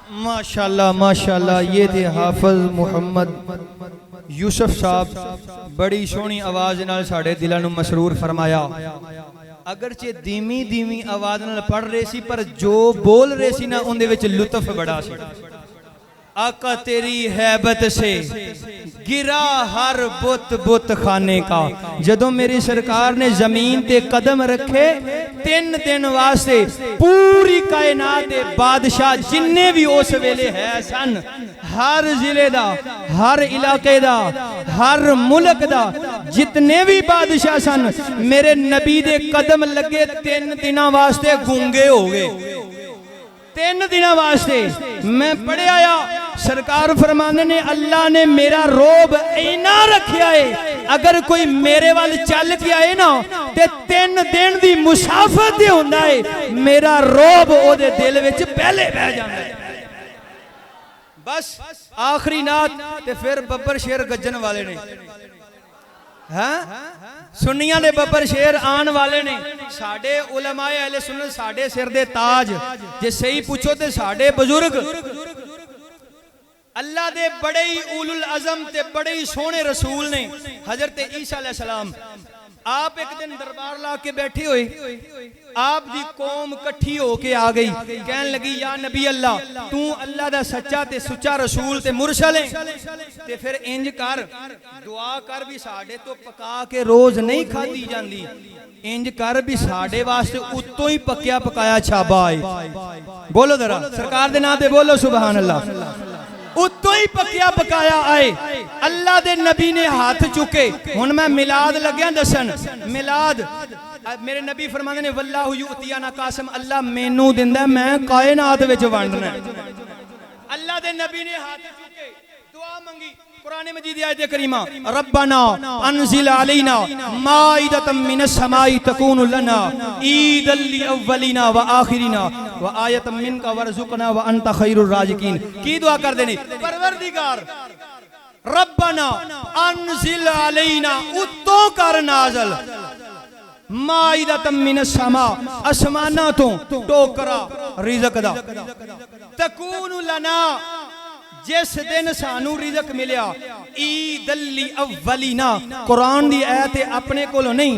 माशाल्लाह माशाल्लाह। ये थे हाफिज मोहम्मद यूसुफ साहब, बड़ी सोहनी आवाज नाल साडे दिलां नूं मसरूर फरमाया। अगरचे धीमी धीमी आवाज नाल पढ़ रहे सी, पर जो बोल रहे सी ना उहदे विच लुत्फ बड़ा सी। आका तेरी हैबत से गिरा हर बुत बुत खाने का। जदों मेरी सरकार ने जमीन ते कदम रखे, 3 दिन वास्ते पूरी कायनात दे बादशाह जिन्ने भी उस वेले है सन, हर जिले दा, हर इलाके दा, हर मुल्क दा, जितने भी बादशाह सन, मेरे नबी दे कदम लगे 3 दिना वास्ते गूंगे हो गए। 3 दिना वास्ते मैं पढ़े आया, सरकार फरमाने ने अल्लाह ने मेरा रोब इना रखिया है, अगर कोई मेरे वाल चल के आए ना ते 3 दिन दी मुसाफत होंदा है, मेरा रोब ओदे दिल विच पहले बह जांदा है। बस आखिरी नात ते फिर बब्बर शेर गज्जन वाले ने, सुन्नियां दे बब्बर शेर आन वाले ने। साडे उलमाए अहले सुन्नत साडे सिर दे ताज, जे सही पूछो ते साडे बुजुर्ग अल्लाह दे बड़े ही उलुल अज़म ते बड़े ही सोहने रसूल ने। हजरत ईसा अलैहि सलाम आप एक दिन दरबार ला के बैठे हुए, आप दी कौम इकट्ठी होके आ गई, कहन लगी या नबी अल्लाह, तू अल्लाह दा सच्चा ते सुच्चा रसूल ते मुरसल है, ते फिर इंज कर दुआ कर भी साडे तो पका के रोज नहीं खाधी जांदी, इंज कर भी साडे वास्ते उत्तों ही पक्या पकाया छाबा है। बोलो जरा सरकार दे नाम ते बोलो सुभान अल्लाह। उत्तों ही पक्या पकाया आए। अल्लाह दे नबी ने हाथ चुके। हुण मैं मिलाद लग्या दसन, मिलाद मेरे नबी फरमांदे ने वल्लाहु युतियाना कासम, अल्लाह मैनू दिंदा, मैं कायनात विच वंडना। अल्लाह दे नबी ने हाथ चुके दुआ मंगी। कुरान मजीद आयत करीमा, रब्बना अनजिल अलैना माइदतम मिनस समाई तकूनु लना ईदल लिअव्वलिना व आखिरिना व आयतम मिनका वरज़ुकना व अंत खैरुर राज़िकीन। की दुआ कर देनी, परवरदिगार रब्बना अनजिल अलैना, उत्तों कर नाज़ल, माइदतम मिनस समा, आसमाना तो टोकरा रिज़क दा, तकूनु लना, जिस दिन सानू रिज़क मिलिया, ईदल अव्वलिना। कुरान दी ऐत अपने कोलों नहीं,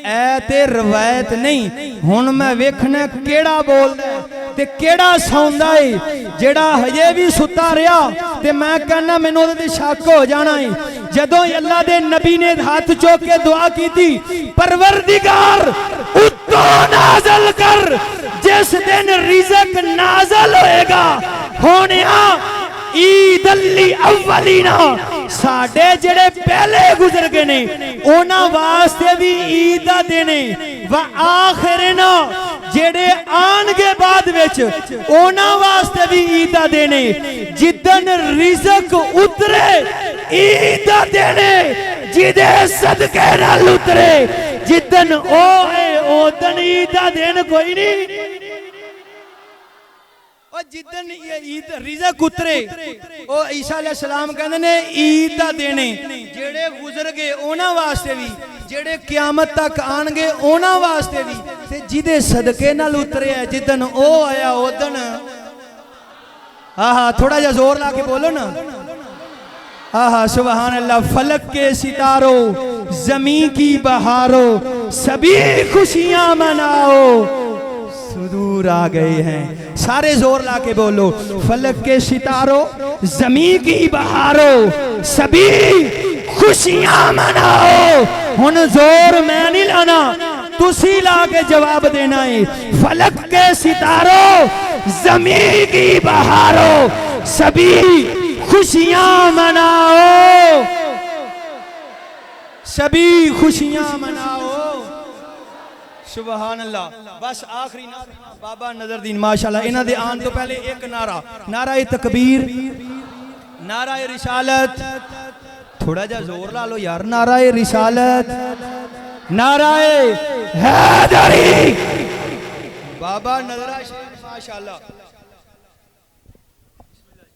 ऐत रवायत नहीं। हुण मैं वेखना केड़ा बोलदा ते केड़ा सौंदा है। जेड़ा हजे भी सुता रहा ते मैं कहना मैनूं ओहदे ते शक हो जाना है। जदों अल्लाह दे नबी ने हाथ चुक के दुआ की थी, परवरदिगार उत्तों नाज़ल कर, जिस दिन रिज़क नाज़ल होएगा होनिया ईदल अव्वलिना, साडे जेड़े पहले गुजर गए ने उन्हां वास्ते भी ईद दा देने, व आखिरना जेड़े आनगे बाद विच उन्हां वास्ते भी ईद दा देने। जिदन रिज़क उतरे ईद दा देने, जिदे सदके नाल उतरे जिदन ओ है ओदन ईद दा देन कोई नहीं। जिदन ईद रिज़क उतरे ओ ईसा अलैहिस्सलाम कहंदे ने ईद दा देने, जेड़े गुजर गए उन्हां वास्ते भी, जेड़े क़यामत तक आणगे उन्हां वास्ते भी, ते जिदे सदके नाल उतरे है जिदन ओ आया ओदन। आहा थोड़ा जा जोर ला के बोलो ना, आहा सुभान अल्लाह। फलक के सितारों ज़मीं की बहारों सभी खुशियां मनाओ, सुदूर आ गए हैं। सारे जोर ला के बोलो, फलक के सितारों ज़मीं की बहारों सभी खुशियां मनाओ। हुन जोर मैं नहीं लाना, तुसी ला के जवाब देना है। फलक के सितारों ज़मीं की बहारों सभी खुशियां मनाओ, सभी खुशियां मनाओ। सुभान अल्लाह। बस आखिरी नारा बाबा नज़रुद्दीन माशाअल्लाह, इन्हां दे आन तो पहले एक नारा, नारा तकबीर, नारा रिसालत, थोड़ा जा जोर ला लो यार, नारा रिसालत, नारा हैदरी, बाबा नज़रा शेख माशाअल्लाह।